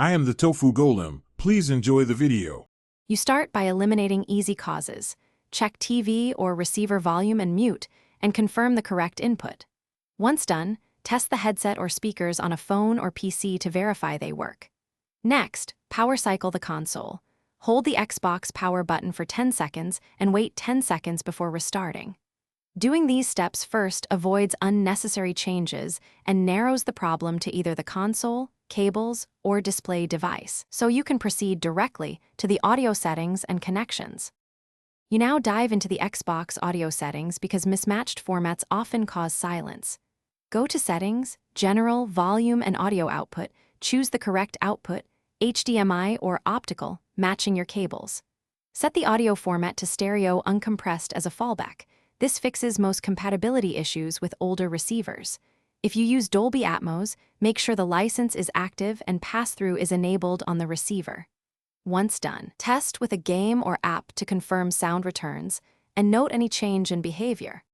I am the Tofu Golem. Please enjoy the video. You start by eliminating easy causes. Check TV or receiver volume and mute, and confirm the correct input. Once done, test the headset or speakers on a phone or PC to verify they work. Next, power cycle the console. Hold the Xbox power button for 10 seconds and wait 10 seconds before restarting. Doing these steps first avoids unnecessary changes and narrows the problem to either the console, cables, or display device, so you can proceed directly to the audio settings and connections. You now dive into the Xbox audio settings because mismatched formats often cause silence. Go to Settings, General, Volume, and Audio Output. Choose the correct output, HDMI or optical, matching your cables. Set the audio format to stereo uncompressed as a fallback. This fixes most compatibility issues with older receivers. If you use Dolby Atmos, make sure the license is active and pass-through is enabled on the receiver. Once done, test with a game or app to confirm sound returns and note any change in behavior.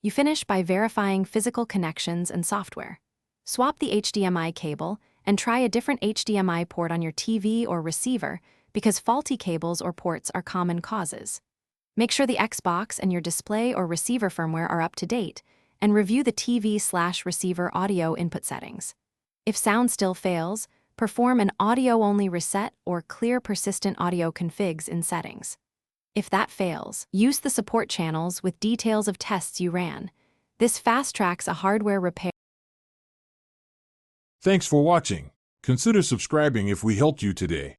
You finish by verifying physical connections and software. Swap the HDMI cable and try a different HDMI port on your TV or receiver because faulty cables or ports are common causes. Make sure the Xbox and your display or receiver firmware are up to date, and review the TV/receiver audio input settings. If sound still fails, perform an audio-only reset or clear persistent audio configs in settings. If that fails, use the support channels with details of tests you ran. This fast-tracks a hardware repair. Thanks for watching. Consider subscribing if we helped you today.